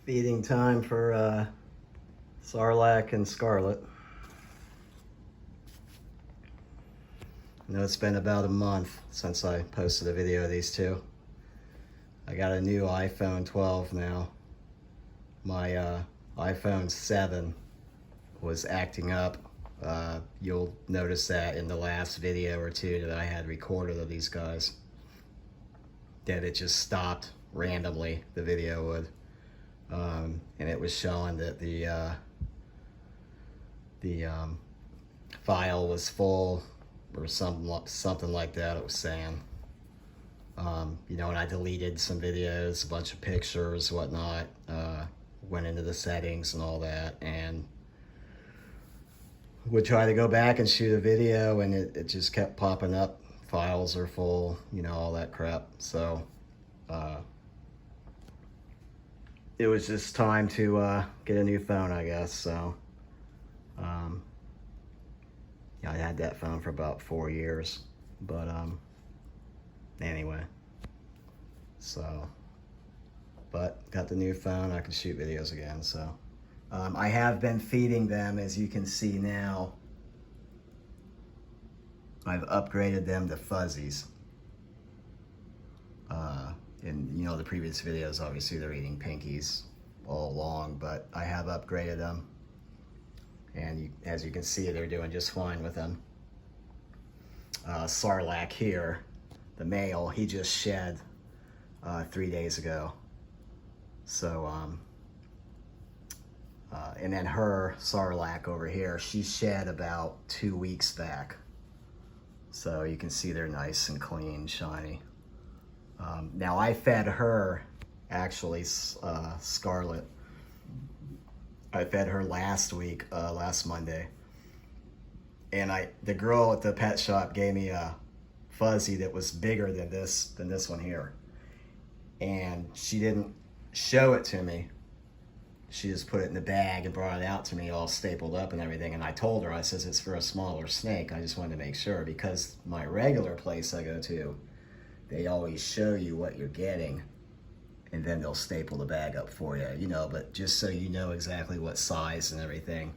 Feeding time for Sarlacc and Scarlet. I know it's been about a month since I posted a video of these two. I got a new iPhone 12 now. My iPhone 7 was acting up. You'll notice that in the last video or two that I had recorded of these guys, that it just stopped randomly, the video would. And it was showing that the file was full or something like that. It was saying, you know, and I deleted some videos, a bunch of pictures, whatnot, went into the settings and all that, and would try to go back and shoot a video, and it just kept popping up. Files are full, you know, all that crap. So it was just time to get a new phone, I guess. So yeah, I had that phone for about 4 years, but anyway, so, but got the new phone, I can shoot videos again. So I have been feeding them, as you can see now. I've upgraded them to fuzzies. In, you know, the previous videos, obviously they're eating pinkies all along, but I have upgraded them, and as you can see, they're doing just fine with them. Sarlacc here, the male, he just shed 3 days ago. So and then her Sarlacc over here, she shed about 2 weeks back. So you can see they're nice and clean, shiny. Now I fed her, actually, Scarlet. I fed her last week, last Monday. And the girl at the pet shop gave me a fuzzy that was bigger than this one here. And she didn't show it to me. She just put it in the bag and brought it out to me all stapled up and everything. And I told her, I says, it's for a smaller snake. I just wanted to make sure, because my regular place I go to, they always show you what you're getting, and then they'll staple the bag up for you, you know, but just so you know exactly what size and everything.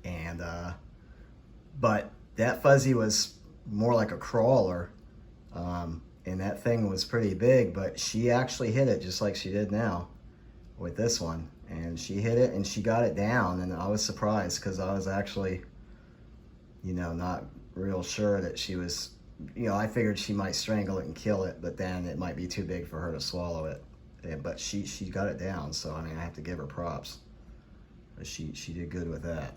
And, but that fuzzy was more like a crawler, and that thing was pretty big, but she actually hit it just like she did now with this one. And she hit it and she got it down, and I was surprised, because I was actually, you know, not real sure that she was, you know, I figured she might strangle it and kill it, but then it might be too big for her to swallow it. But she got it down, so I mean, I have to give her props. She did good with that.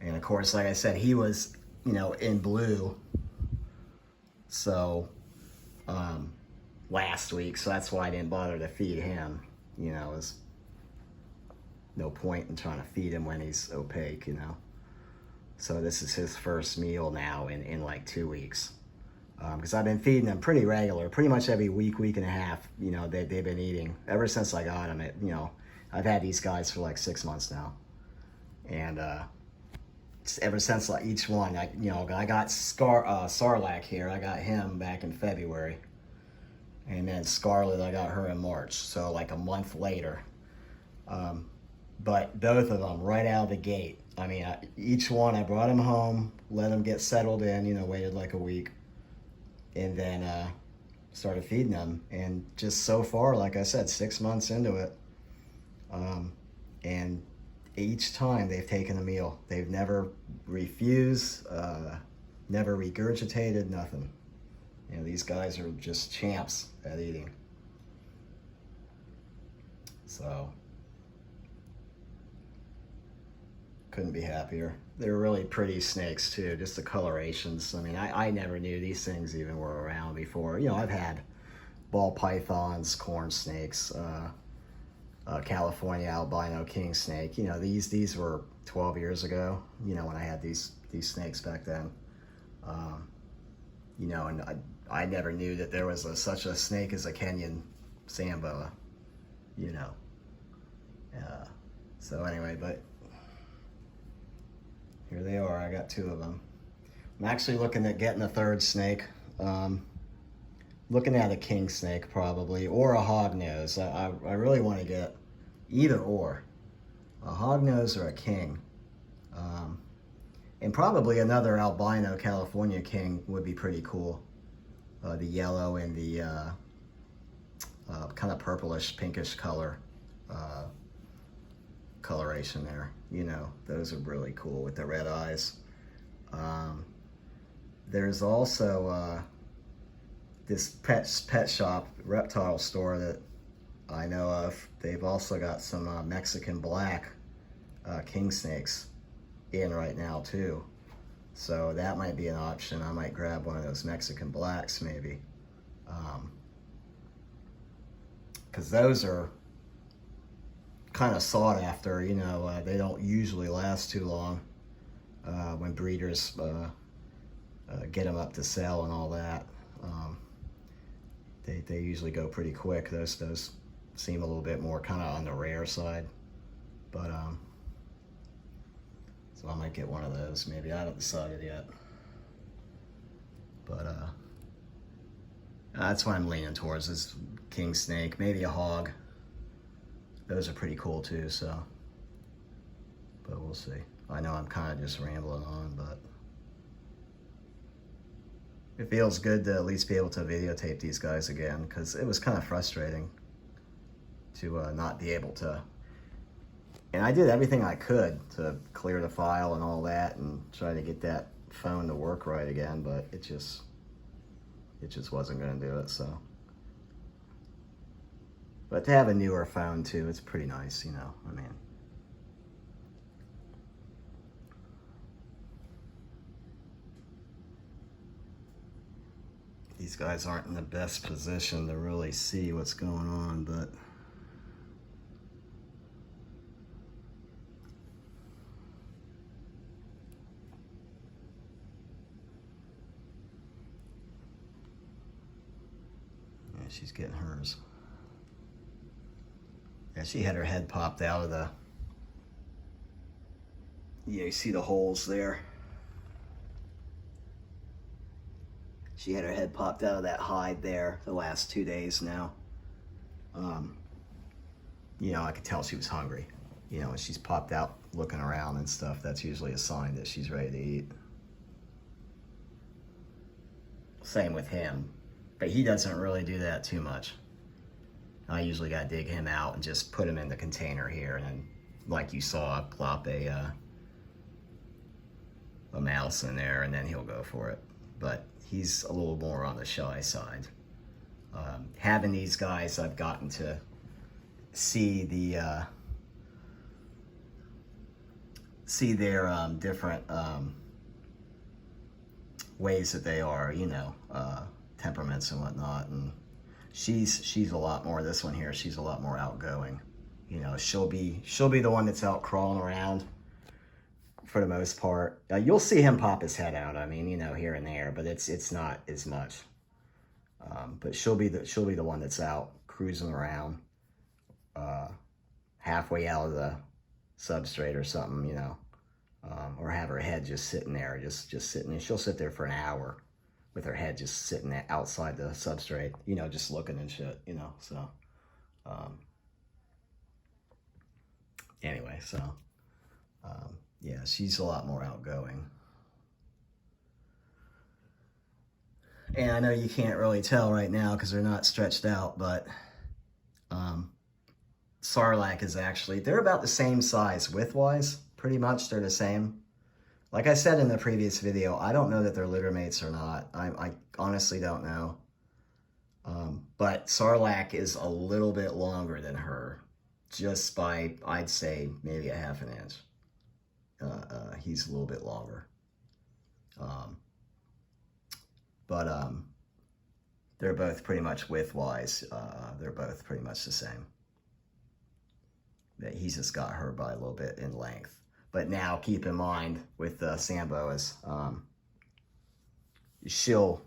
And of course, like I said, he was, you know, in blue, so last week, so that's why I didn't bother to feed him. You know, there's no point in trying to feed him when he's opaque, you know. So this is his first meal now in like 2 weeks. Because I've been feeding them pretty regular, pretty much every week, week and a half, you know, they've been eating ever since I got them. You know, I've had these guys for like 6 months now. And ever since, like, each one, you know, I got Sarlacc here, I got him back in February. And then Scarlet, I got her in March, so like a month later. But both of them, right out of the gate, I mean, each one, I brought them home, let them get settled in, you know, waited like a week, and then started feeding them. And just so far, like I said, 6 months into it, and each time they've taken a meal. They've never refused, never regurgitated, nothing. You know, these guys are just champs at eating. So, couldn't be happier. They're really pretty snakes too, just the colorations. I mean, I never knew these things even were around before. You know, I've had ball pythons, corn snakes, California albino king snake. You know, these were 12 years ago, you know, when I had these snakes back then. You know, and I never knew that there was such a snake as a Kenyan sand boa, you know. So anyway, but here they are. I got 2 of them. I'm actually looking at getting a 3rd snake. Looking at a king snake probably, or a hognose. I really want to get either or, a hognose or a king. And probably another albino California king would be pretty cool. The yellow and the kind of purplish, pinkish color coloration there. You know, those are really cool with the red eyes. There's also this pet shop, reptile store that I know of. They've also got some Mexican black king snakes in right now too. So that might be an option. I might grab one of those Mexican blacks maybe. Because those are kind of sought after, you know. They don't usually last too long when breeders get them up to sell and all that. They usually go pretty quick. Those seem a little bit more kind of on the rare side, but so I might get one of those maybe. I haven't decided yet, but that's what I'm leaning towards, is king snake, maybe a hog. Those are pretty cool too, so, but we'll see. I know I'm kind of just rambling on, but it feels good to at least be able to videotape these guys again, because it was kind of frustrating to not be able to. And I did everything I could to clear the file and all that and try to get that phone to work right again, but it just wasn't going to do it, so. But to have a newer phone too, it's pretty nice, you know, I mean. These guys aren't in the best position to really see what's going on, but yeah, she's getting hers. Yeah, she had her head popped out of the, yeah, you see the holes there. She had her head popped out of that hide there the last 2 days now. You know, I could tell she was hungry. You know, when she's popped out looking around and stuff, that's usually a sign that she's ready to eat. Same with him, but he doesn't really do that too much. I usually gotta dig him out and just put him in the container here, and then, like you saw, plop a mouse in there, and then he'll go for it. But he's a little more on the shy side. Having these guys, I've gotten to see their different ways that they are, you know, temperaments and whatnot. And she's a lot more. This one here, she's a lot more outgoing. You know, she'll be the one that's out crawling around for the most part. You'll see him pop his head out. I mean, you know, here and there, but it's not as much. But she'll be the one that's out cruising around, halfway out of the substrate or something, you know, or have her head just sitting there, just sitting. And she'll sit there for an hour with her head just sitting outside the substrate, you know, just looking and shit, you know. So, anyway, so. Yeah, she's a lot more outgoing. And I know you can't really tell right now because they're not stretched out, but Sarlacc is actually, they're about the same size width-wise. Pretty much they're the same. Like I said in the previous video, I don't know that they're litter mates or not. I honestly don't know. But Sarlacc is a little bit longer than her, just by, I'd say, maybe a half an inch. He's a little bit longer. But they're both pretty much width-wise, they're both pretty much the same. that he's just got her by a little bit in length. But now keep in mind with Samboas, she'll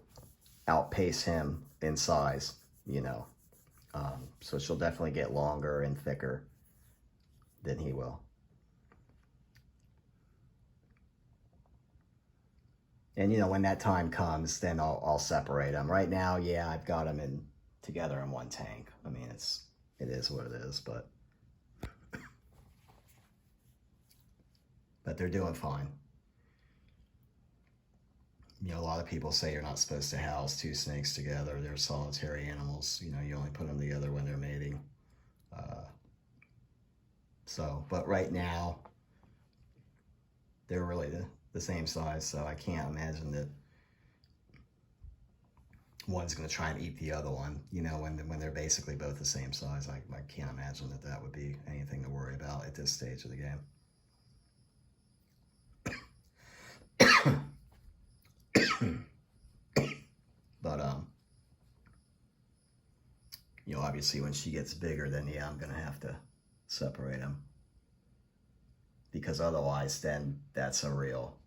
outpace him in size, you know. So she'll definitely get longer and thicker than he will. And, you know, when that time comes, then I'll separate them. Right now, yeah, I've got them together in one tank. I mean, it is what it is, but they're doing fine. You know, a lot of people say you're not supposed to house two snakes together. They're solitary animals. You know, you only put them together when they're mating. But right now, they're really the same size, so I can't imagine that one's going to try and eat the other one, you know, when they're basically both the same size. I can't imagine that would be anything to worry about at this stage of the game. But, you know, obviously when she gets bigger, then yeah, I'm going to have to separate them. Because otherwise, then that's a real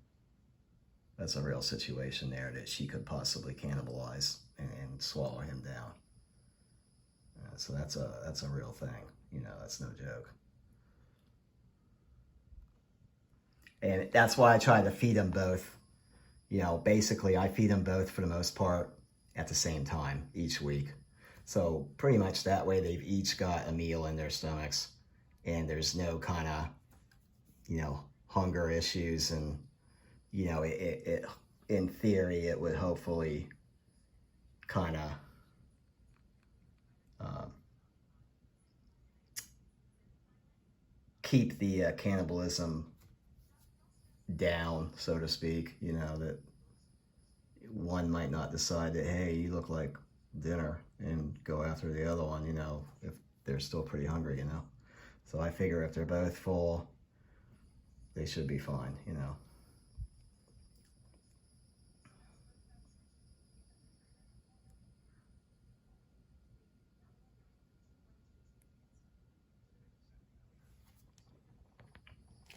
situation there that she could possibly cannibalize and swallow him down. So that's a real thing. You know, that's no joke. And that's why I try to feed them both. You know, basically I feed them both for the most part at the same time each week. So pretty much that way they've each got a meal in their stomachs, and there's no kind of, you know, hunger issues. And, you know, it in theory, it would hopefully kind of keep the cannibalism down, so to speak. You know, that one might not decide that, hey, you look like dinner, and go after the other one, you know, if they're still pretty hungry, you know. So I figure if they're both full, they should be fine, you know.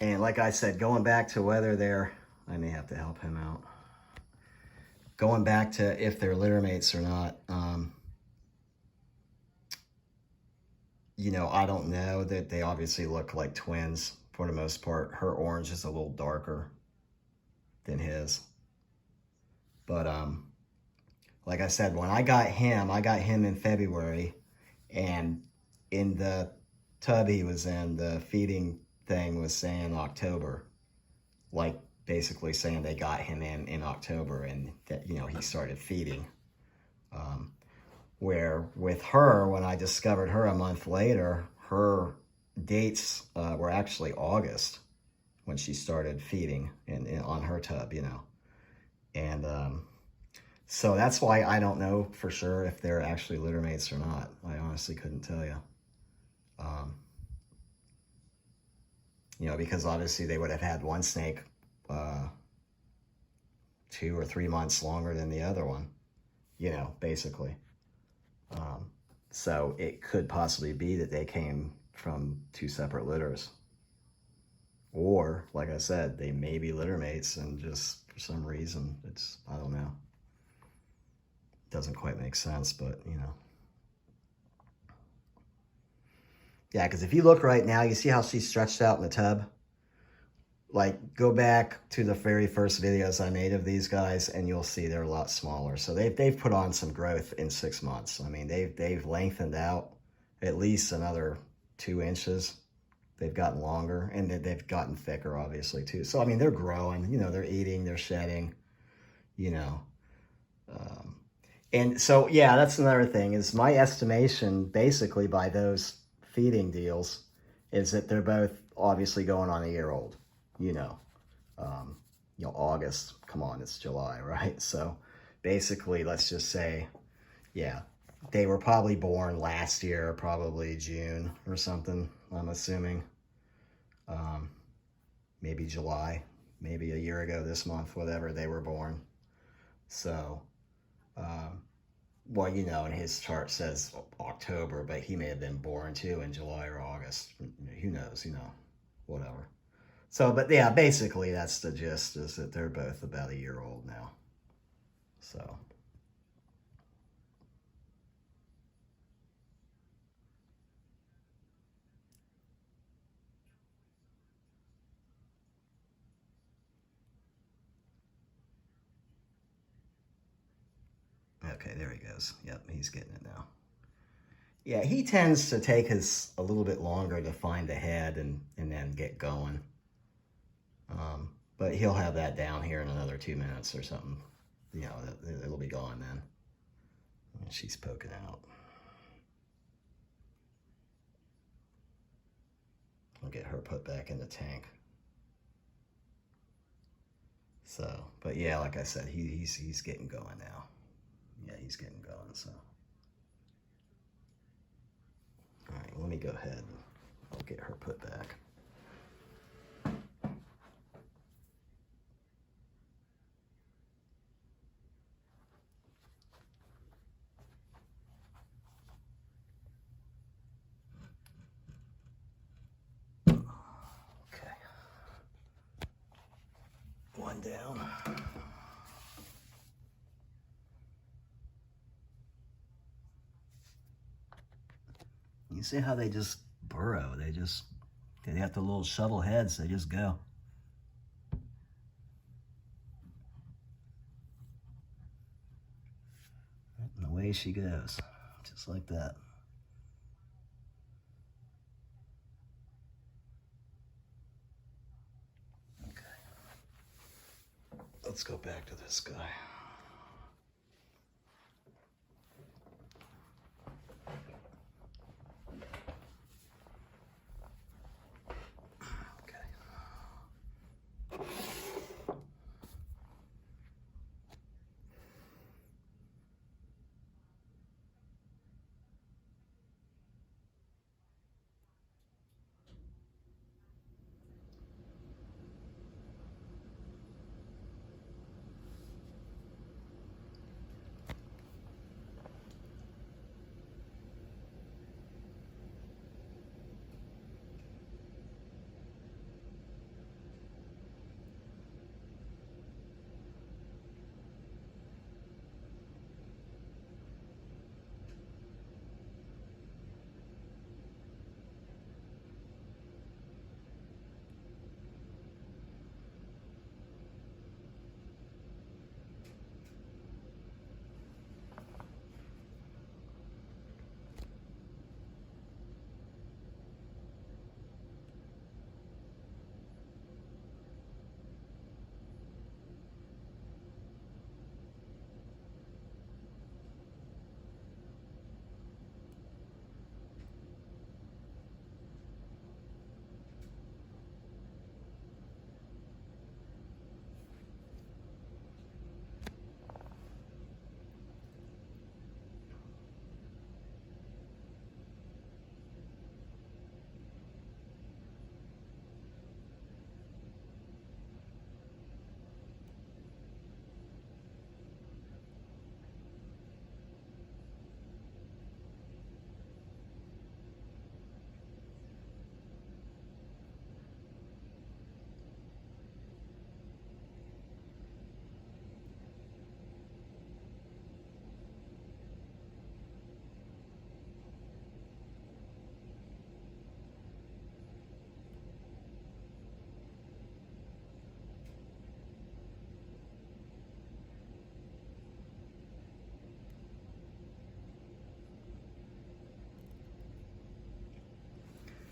And like I said, going back to whether they're, I may have to help him out. Going back to if they're litter mates or not, you know, I don't know. That they obviously look like twins for the most part. Her orange is a little darker than his. But like I said, when I got him in February, and in the tub he was in, the feeding thing was saying October, like basically saying they got him in October, and that, you know, he started feeding. Where with her, when I discovered her a month later, her dates were actually August when she started feeding on her tub, you know. And so that's why I don't know for sure if they're actually litter mates or not. I honestly couldn't tell you. You know, because obviously they would have had one snake 2 or 3 months longer than the other one, you know, basically. So it could possibly be that they came from 2 separate litters. Or, like I said, they may be litter mates, and just for some reason, I don't know. Doesn't quite make sense, but, you know. Yeah, because if you look right now, you see how she's stretched out in the tub? Like, go back to the very first videos I made of these guys, and you'll see they're a lot smaller. So they've put on some growth in 6 months. I mean, they've lengthened out at least another 2 inches. They've gotten longer, and they've gotten thicker, obviously, too. So, I mean, they're growing. You know, they're eating, they're shedding, you know. And so, yeah, that's another thing, is my estimation, basically, by those feeding deals, is that they're both obviously going on a year old. You know, August, come on, it's July, right? So basically, let's just say, yeah, they were probably born last year, probably June or something, I'm assuming. Maybe July, maybe a year ago this month, whatever, they were born. So well, you know, and his chart says October, but he may have been born too in July or August. Who knows, you know, whatever. So, but yeah, basically that's the gist, is that they're both about a year old now. So. Okay, there he goes. Yep, he's getting it now. Yeah, he tends to take his a little bit longer to find a head and then get going. But he'll have that down here in another 2 minutes or something. You know, it'll be gone then. And she's poking out. I'll get her put back in the tank. So, but yeah, like I said, he's getting going now. Yeah, he's getting going. So, all right, let me go ahead. I'll get her put back. Okay, one down. You see how they just burrow? They have the little shovel heads. They just go. And away she goes, just like that. Okay. Let's go back to this guy.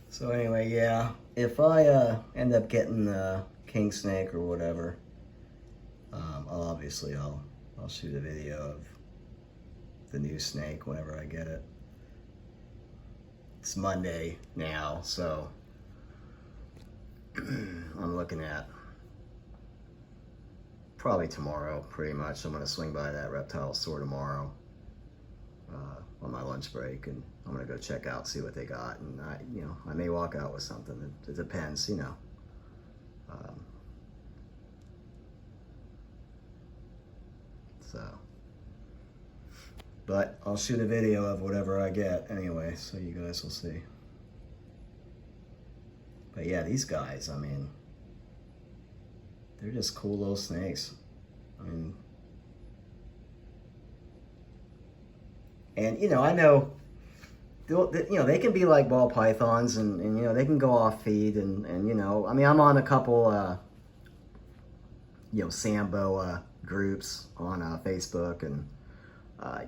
So anyway, yeah, if I end up getting the king snake or whatever, I'll shoot a video of the new snake whenever I get it. It's Monday now, so I'm looking at probably tomorrow, pretty much. I'm gonna swing by that reptile store tomorrow on my lunch break, and I'm gonna go check out, see what they got, and I may walk out with something. It depends, you know. So But I'll shoot a video of whatever I get anyway, so you guys will see. But yeah, these guys, I mean, they're just cool little snakes. I mean, and you know, I know, you know, they can be like ball pythons, and you know, they can go off feed, and you know, I mean, I'm on a couple, you know, Sambo groups on Facebook, and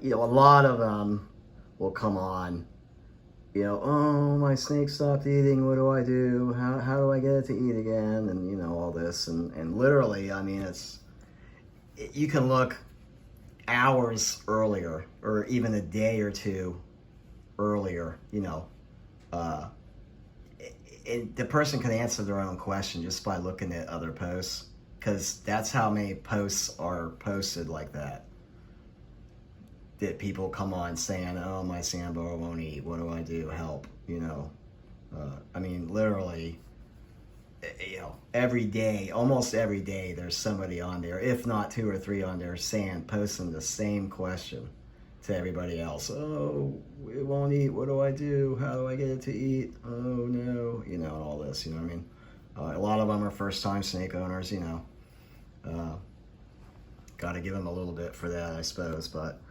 you know, a lot of them will come on, you know, oh, my snake stopped eating, what do I do? How do I get it to eat again? And you know, all this, and literally, I mean, you can look hours earlier, or even a day or two earlier, you know, the person can answer their own question just by looking at other posts, because that's how many posts are posted like that people come on saying, oh, my Sambo won't eat, what do I do, help, you know. I mean, literally, you know, every day, almost every day, there's somebody on there, if not 2 or 3 on there, posting the same question to everybody else. Oh, it won't eat, what do I do, how do I get it to eat, oh no, you know, and all this, you know what I mean. A lot of them are first time snake owners, you know. Got to give them a little bit for that, I suppose, but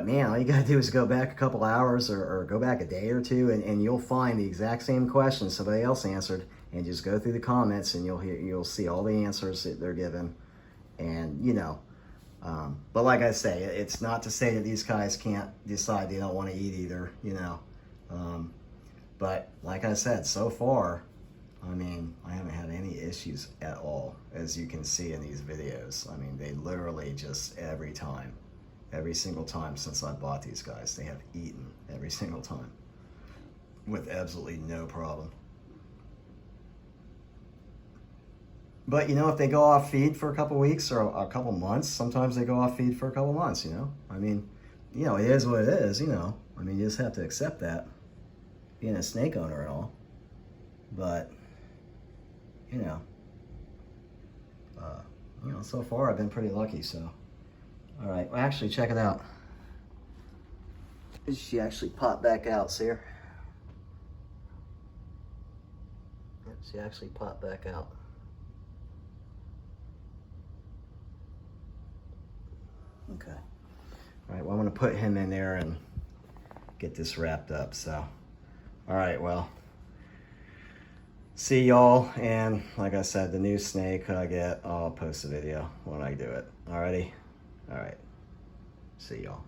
man, all you gotta do is go back a couple hours, or go back a day or two, and you'll find the exact same question somebody else answered, and just go through the comments, and you'll see all the answers that they're given, and you know. But like I say, it's not to say that these guys can't decide they don't want to eat either, you know. But like I said, so far, I mean, I haven't had any issues at all, as you can see in these videos. I mean, they literally just every single time since I bought these guys, they have eaten every single time with absolutely no problem. But you know, if they go off feed for a couple weeks or a couple months, sometimes they go off feed for a couple months, you know. I mean, you know, it is what it is, you know. I mean, you just have to accept that, being a snake owner and all. But you know, so far I've been pretty lucky, so. All right, well, actually, check it out. She actually popped back out, see her? Yep, she actually popped back out. Okay. All right, well, I'm gonna put him in there and get this wrapped up, so. All right, well, see y'all, and like I said, the new snake I get, I'll post a video when I do it. Alrighty? All right. See y'all.